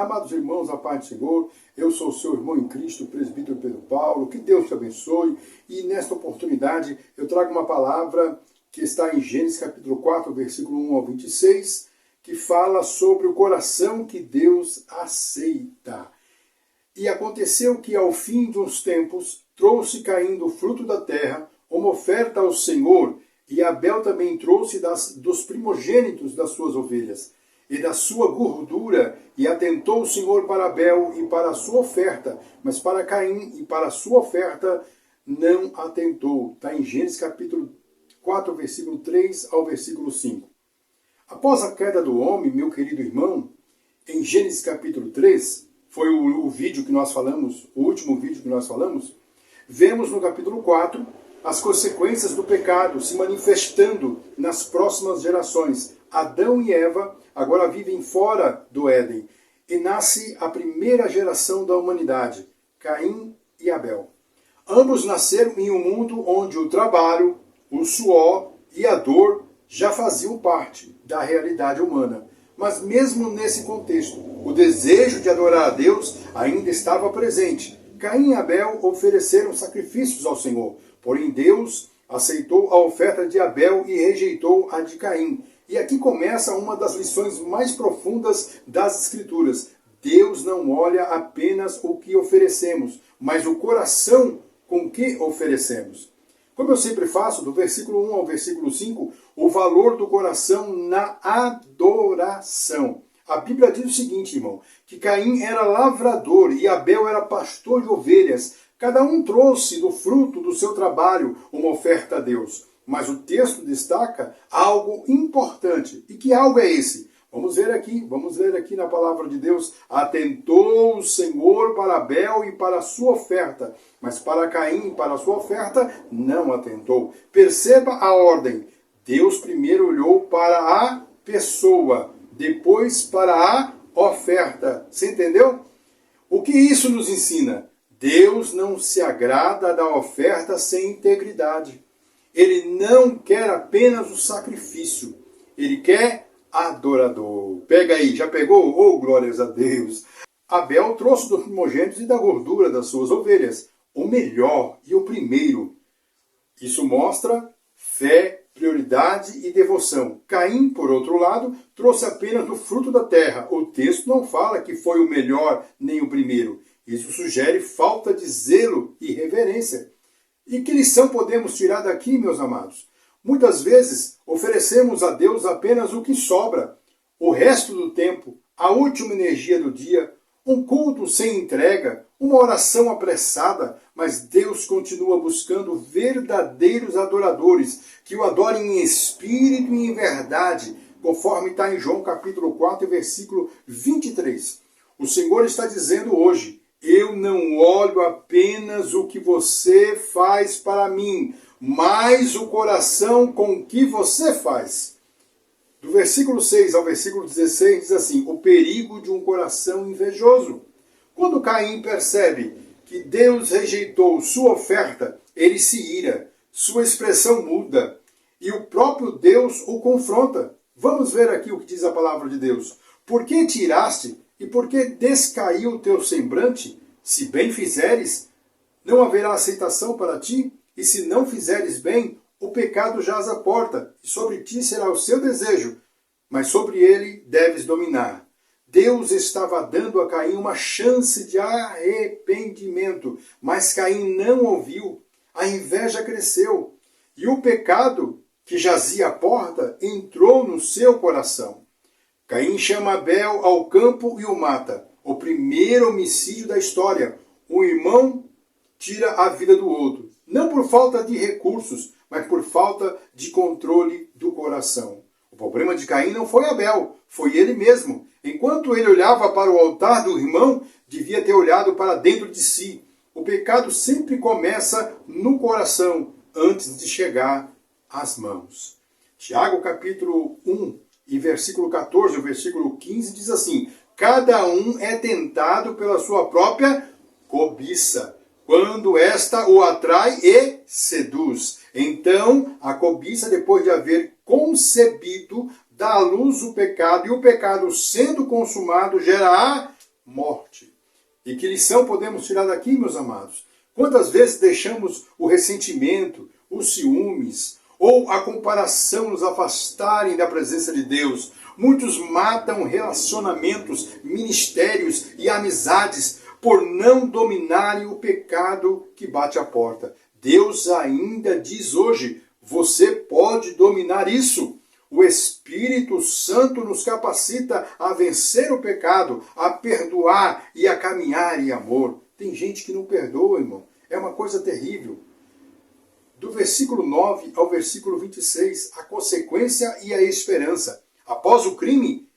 Amados irmãos, a paz do Senhor, eu sou o seu irmão em Cristo, o presbítero Pedro Paulo, que Deus te abençoe. E nesta oportunidade eu trago uma palavra que está em Gênesis capítulo 4, versículo 1 ao 26, que fala sobre o coração que Deus aceita. E aconteceu que ao fim de uns tempos trouxe Caim do fruto da terra uma oferta ao Senhor, e Abel também trouxe dos primogênitos das suas ovelhas e da sua gordura, e atentou o Senhor para Abel e para a sua oferta, mas para Caim e para a sua oferta não atentou. Está em Gênesis capítulo 4, versículo 3 ao versículo 5. Após a queda do homem, meu querido irmão, em Gênesis capítulo 3, foi o vídeo que nós falamos, o último vídeo que nós falamos, vemos no capítulo 4 as consequências do pecado se manifestando nas próximas gerações. Adão e Eva agora vivem fora do Éden, e nasce a primeira geração da humanidade, Caim e Abel. Ambos nasceram em um mundo onde o trabalho, o suor e a dor já faziam parte da realidade humana. Mas mesmo nesse contexto, o desejo de adorar a Deus ainda estava presente. Caim e Abel ofereceram sacrifícios ao Senhor, porém Deus aceitou a oferta de Abel e rejeitou a de Caim. E aqui começa uma das lições mais profundas das Escrituras. Deus não olha apenas o que oferecemos, mas o coração com que oferecemos. Como eu sempre faço, do versículo 1 ao versículo 5, o valor do coração na adoração. A Bíblia diz o seguinte, irmão, que Caim era lavrador e Abel era pastor de ovelhas. Cada um trouxe do fruto do seu trabalho uma oferta a Deus. Mas o texto destaca algo importante. E que algo é esse? Vamos ver aqui na palavra de Deus. Atentou o Senhor para Abel e para a sua oferta, mas para Caim e para a sua oferta não atentou. Perceba a ordem. Deus primeiro olhou para a pessoa, depois para a oferta. Você entendeu? O que isso nos ensina? Deus não se agrada da oferta sem integridade. Ele não quer apenas o sacrifício. Ele quer adorador. Pega aí, já pegou? Oh, glórias a Deus! Abel trouxe dos primogênitos e da gordura das suas ovelhas, o melhor e o primeiro. Isso mostra fé, prioridade e devoção. Caim, por outro lado, trouxe apenas do fruto da terra. O texto não fala que foi o melhor nem o primeiro. Isso sugere falta de zelo e reverência. E que lição podemos tirar daqui, meus amados? Muitas vezes oferecemos a Deus apenas o que sobra, o resto do tempo, a última energia do dia, um culto sem entrega, uma oração apressada, mas Deus continua buscando verdadeiros adoradores, que o adorem em espírito e em verdade, conforme está em João capítulo 4, versículo 23. O Senhor está dizendo hoje: eu não olho apenas o que você faz para mim, mas o coração com que você faz. Do versículo 6 ao versículo 16 diz assim: o perigo de um coração invejoso. Quando Caim percebe que Deus rejeitou sua oferta, ele se ira, sua expressão muda, e o próprio Deus o confronta. Vamos ver aqui o que diz a palavra de Deus. Por que tiraste e por que descaiu o teu semblante? Se bem fizeres, não haverá aceitação para ti, e se não fizeres bem, o pecado jaz à porta, e sobre ti será o seu desejo, mas sobre ele deves dominar. Deus estava dando a Caim uma chance de arrependimento, mas Caim não ouviu. A inveja cresceu, e o pecado que jazia à porta entrou no seu coração. Caim chama Abel ao campo e o mata. O primeiro homicídio da história. Um irmão tira a vida do outro. Não por falta de recursos, mas por falta de controle do coração. O problema de Caim não foi Abel, foi ele mesmo. Enquanto ele olhava para o altar do irmão, devia ter olhado para dentro de si. O pecado sempre começa no coração, antes de chegar às mãos. Tiago capítulo 1 e versículo 14, o versículo 15 diz assim: cada um é tentado pela sua própria cobiça, quando esta o atrai e seduz. Então, a cobiça, depois de haver concebido, dá à luz o pecado, e o pecado, sendo consumado, gera a morte. E que lição podemos tirar daqui, meus amados? Quantas vezes deixamos o ressentimento, os ciúmes ou a comparação nos afastarem da presença de Deus? Muitos matam relacionamentos, ministérios e amizades por não dominarem o pecado que bate à porta. Deus ainda diz hoje, você pode dominar isso. O Espírito Santo nos capacita a vencer o pecado, a perdoar e a caminhar em amor. Tem gente que não perdoa, irmão. É uma coisa terrível. Do versículo 9 ao versículo 26, a consequência e a esperança. Após o crime,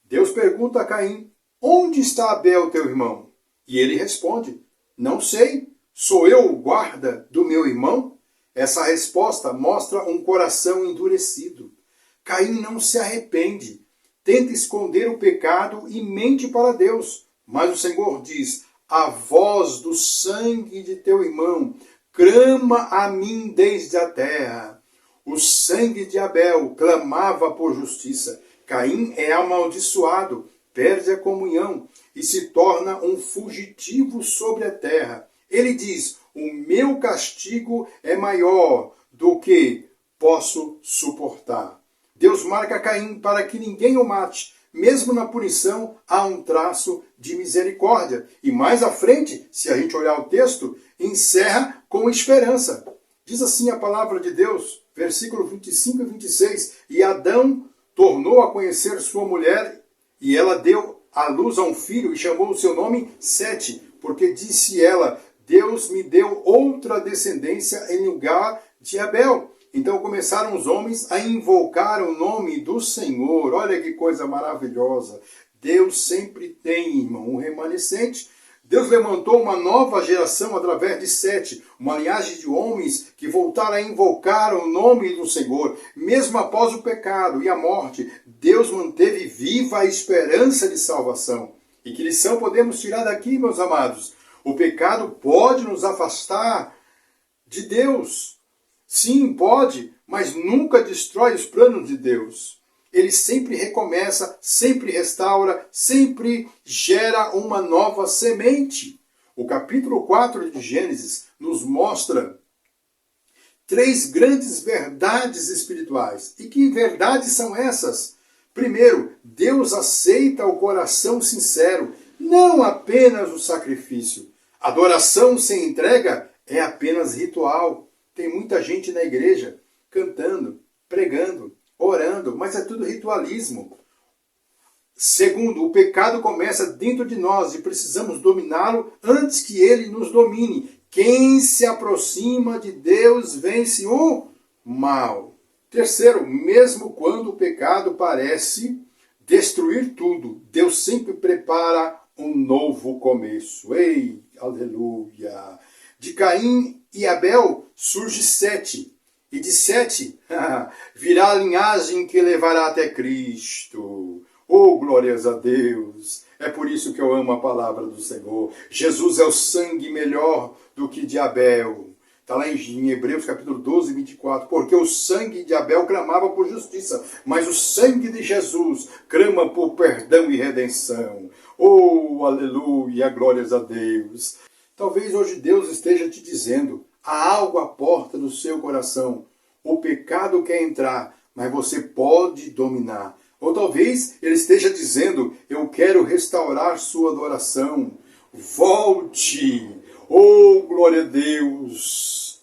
Deus pergunta a Caim, onde está Abel, teu irmão? E ele responde, não sei, sou eu o guarda do meu irmão? Essa resposta mostra um coração endurecido. Caim não se arrepende, tenta esconder o pecado e mente para Deus. Mas o Senhor diz, a voz do sangue de teu irmão clama a mim desde a terra. O sangue de Abel clamava por justiça. Caim é amaldiçoado, perde a comunhão e se torna um fugitivo sobre a terra. Ele diz, o meu castigo é maior do que posso suportar. Deus marca Caim para que ninguém o mate. Mesmo na punição, há um traço de misericórdia. E mais à frente, se a gente olhar o texto, encerra com esperança. Diz assim a palavra de Deus, versículo 25 e 26. E Adão tornou a conhecer sua mulher, e ela deu à luz a um filho, e chamou o seu nome Sete, porque disse ela, Deus me deu outra descendência em lugar de Abel. Então começaram os homens a invocar o nome do Senhor. Olha que coisa maravilhosa. Deus sempre tem, irmão, um remanescente. Deus levantou uma nova geração através de Sete, uma linhagem de homens que voltaram a invocar o nome do Senhor. Mesmo após o pecado e a morte, Deus manteve viva a esperança de salvação. E que lição podemos tirar daqui, meus amados? O pecado pode nos afastar de Deus. Sim, pode, mas nunca destrói os planos de Deus. Ele sempre recomeça, sempre restaura, sempre gera uma nova semente. O capítulo 4 de Gênesis nos mostra 3 grandes verdades espirituais. E que verdades são essas? Primeiro, Deus aceita o coração sincero, não apenas o sacrifício. Adoração sem entrega é apenas ritual. Tem muita gente na igreja cantando, pregando, orando, mas é tudo ritualismo. Segundo, o pecado começa dentro de nós e precisamos dominá-lo antes que ele nos domine. Quem se aproxima de Deus vence o mal. Terceiro, mesmo quando o pecado parece destruir tudo, Deus sempre prepara um novo começo. Ei, aleluia! De Caim e Abel surge Sete, e de Sete virá a linhagem que levará até Cristo. Oh, glórias a Deus! É por isso que eu amo a palavra do Senhor. Jesus é o sangue melhor do que de Abel. Está lá em Hebreus capítulo 12, 24. Porque o sangue de Abel clamava por justiça, mas o sangue de Jesus clama por perdão e redenção. Oh, aleluia, glórias a Deus! Talvez hoje Deus esteja te dizendo, há algo à porta do seu coração. O pecado quer entrar, mas você pode dominar. Ou talvez Ele esteja dizendo, eu quero restaurar sua adoração. Volte, oh glória a Deus,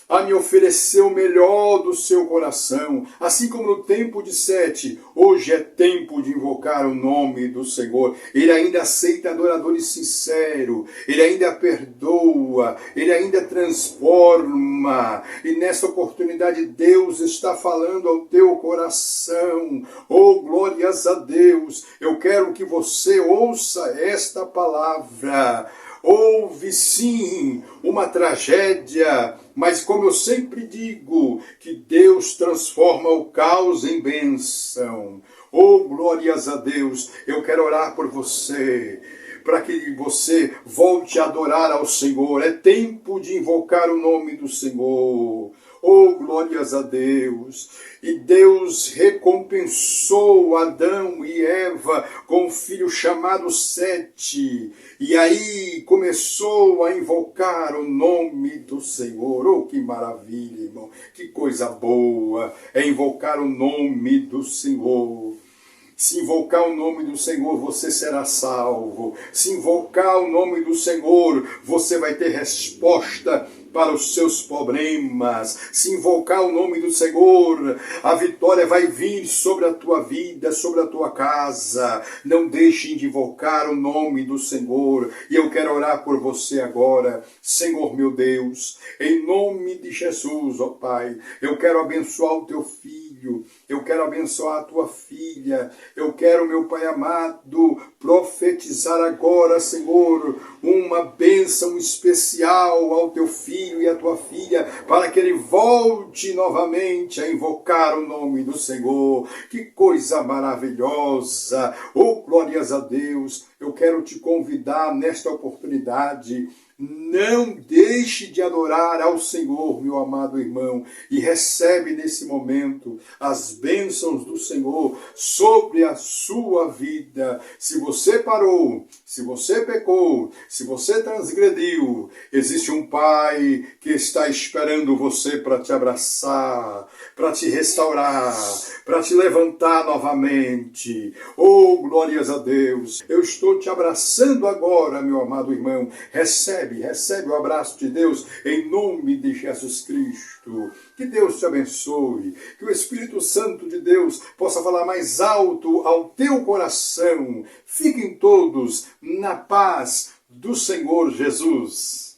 a me oferecer o melhor do seu coração. Assim como no tempo de Sete, hoje é tempo de invocar o nome do Senhor. Ele ainda aceita adoradores sinceros, Ele ainda perdoa, Ele ainda transforma. E nessa oportunidade Deus está falando ao teu coração. Oh, glórias a Deus! Eu quero que você ouça esta palavra. Houve sim uma tragédia, mas como eu sempre digo, que Deus transforma o caos em bênção. Oh, glórias a Deus! Eu quero orar por você. para que você volte a adorar ao Senhor. É tempo de invocar o nome do Senhor. Oh, glórias a Deus! E Deus recompensou Adão e Eva com um filho chamado Sete. E aí começou a invocar o nome do Senhor. Oh, que maravilha, irmão! Que coisa boa é invocar o nome do Senhor. Se invocar o nome do Senhor, você será salvo. Se invocar o nome do Senhor, você vai ter resposta para os seus problemas. Se invocar o nome do Senhor, a vitória vai vir sobre a tua vida, sobre a tua casa. Não deixem de invocar o nome do Senhor. E eu quero orar por você agora. Senhor meu Deus, em nome de Jesus, ó Pai, eu quero abençoar o teu filho, eu quero abençoar a tua filha, eu quero, meu Pai amado, profetizar agora, Senhor, uma bênção especial ao teu filho e à tua filha, para que ele volte novamente a invocar o nome do Senhor. Que coisa maravilhosa! Oh, glórias a Deus! Eu quero te convidar nesta oportunidade. Não deixe de adorar ao Senhor, meu amado irmão, e recebe nesse momento as bênçãos do Senhor sobre a sua vida. Se você parou, se você pecou, se você transgrediu, existe um Pai que está esperando você para te abraçar, para te restaurar, para te levantar novamente. Oh, glórias a Deus! Eu estou te abraçando agora, meu amado irmão. Recebe o abraço de Deus em nome de Jesus Cristo. Que Deus te abençoe, que o Espírito Santo de Deus possa falar mais alto ao teu coração. Fiquem todos na paz do Senhor Jesus.